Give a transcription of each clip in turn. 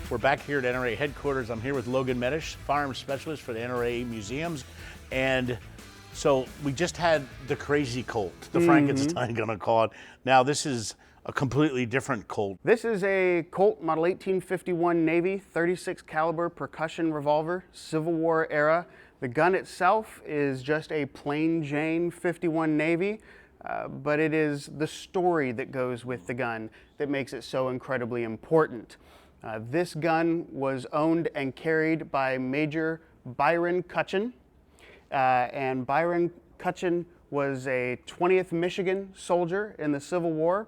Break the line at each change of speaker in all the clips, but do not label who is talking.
We're back here at NRA headquarters. I'm here with Logan Metesh, Firearms Specialist for the NRA Museums. And so we just had the crazy Colt, the Frankenstein gonna call it. Now this is a completely different Colt.
This is a Colt Model 1851 Navy 36 caliber percussion revolver, Civil War era. The gun itself is just a plain Jane 51 Navy, but it is the story that goes with the gun that makes it so incredibly important. This gun was owned and carried by Major Byron Cutcheon, and Byron Cutcheon was a 20th Michigan soldier in the Civil War,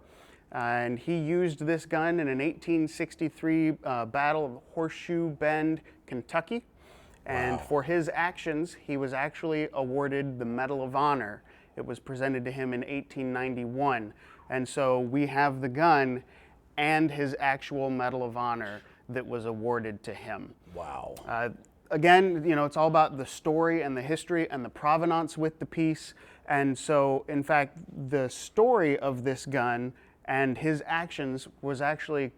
and he used this gun in an 1863 battle of Horseshoe Bend, Kentucky. And for his actions, he was actually awarded the Medal of Honor. It was presented to him in 1891. And so we have the gun and his actual Medal of Honor that was awarded to him.
Wow.
Again, you know, it's all about the story and the history and the provenance with the piece. And so, in fact, the story of this gun and his actions was actually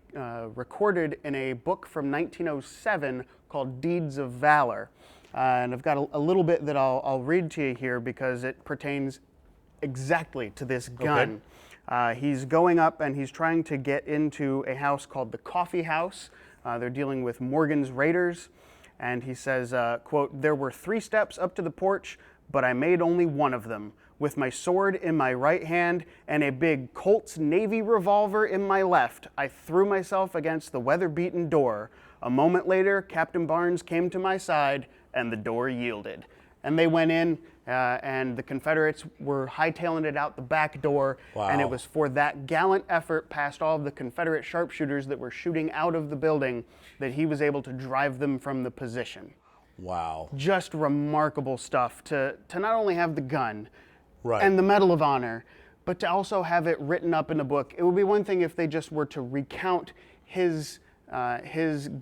recorded in a book from 1907 called Deeds of Valor. And I've got a little bit that I'll read to you here because it pertains exactly to this gun. Okay. He's going up and he's trying to get into a house called the Coffee House. They're dealing with Morgan's Raiders. And he says, quote, "There were 3 steps up to the porch, but I made only one of them. With my sword in my right hand and a big Colt's Navy revolver in my left, I threw myself against the weather-beaten door. A moment later, Captain Barnes came to my side and the door yielded." And they went in, and the Confederates were hightailing it out the back door.
Wow.
And it was for that gallant effort past all of the Confederate sharpshooters that were shooting out of the building that he was able to drive them from the position.
Wow.
Just remarkable stuff to not only have the gun
Right.
and the Medal of Honor, but to also have it written up in a book. It would be one thing if they just were to recount his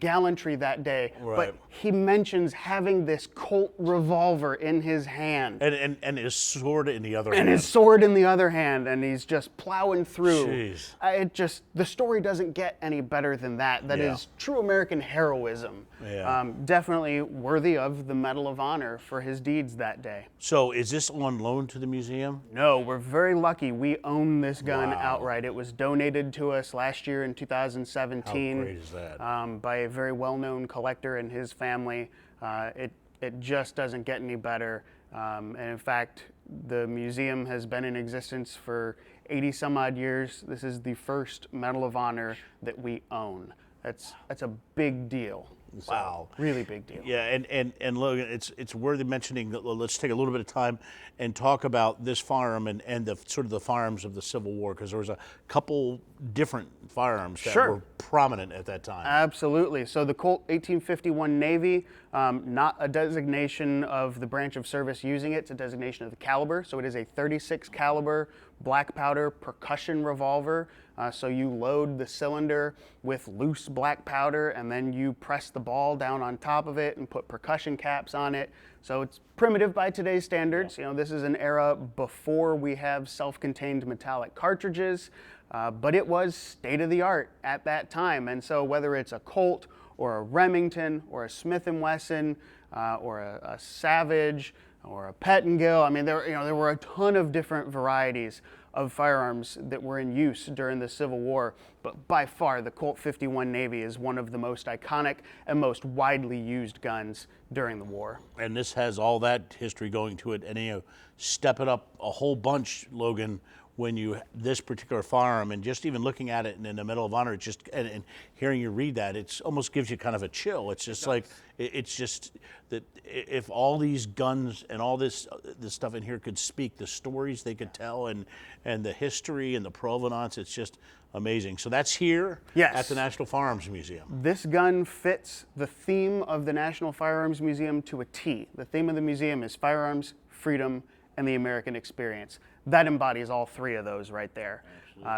gallantry that day,
Right.
but he mentions having this Colt revolver in his hand.
And his sword in the other hand.
And his sword in the other hand, and he's just plowing through.
Jeez.
The story doesn't get any better than that. That is true American heroism.
Yeah.
Definitely worthy of the Medal of Honor for his deeds that day.
So is this on loan to the museum?
No, we're very lucky. We own this gun
Wow.
outright. It was donated to us last year in
How
2017
great is that?
by a very well-known collector and his family. It just doesn't get any better. And in fact, the museum has been in existence for 80 some odd years. This is the first Medal of Honor that we own. That's a big deal. So,
Wow.
really big deal.
Yeah, and Logan, it's worthy mentioning that. Let's take a little bit of time and talk about this firearm and the sort of the firearms of the Civil War, because there was a couple different firearms that were prominent at that time.
Absolutely. So the Colt 1851 Navy, not a designation of the branch of service using it, it's a designation of the caliber. So it is a 36 caliber black powder percussion revolver. So you load the cylinder with loose black powder and then you press the ball down on top of it and put percussion caps on it. So it's primitive by today's standards. You know, this is an era before we have self-contained metallic cartridges, but it was state of the art at that time. And so whether it's a Colt or a Remington or a Smith & Wesson or a Savage or a Pettengill, I mean, there were a ton of different varieties of firearms that were in use during the Civil War, but by far the Colt 51 Navy is one of the most iconic and most widely used guns during the war.
And this has all that history going to it, and you step it up a whole bunch, Logan, when this particular firearm, and just even looking at it in the Medal of Honor, it's just and hearing you read that, it almost gives you kind of a chill. It's just like it's just that if all these guns and all this stuff in here could speak, the stories they could tell, and the history and the provenance, it's just amazing. So that's here at the National Firearms Museum.
This gun fits the theme of the National Firearms Museum to a T. The theme of the museum is firearms, freedom, and the American experience. That embodies all 3 of those right there.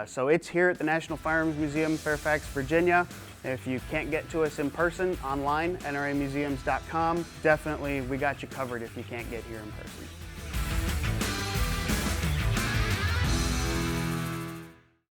So it's here at the National Firearms Museum, Fairfax, Virginia. If you can't get to us in person, online, nramuseums.com. Definitely, we got you covered if you can't get here in person.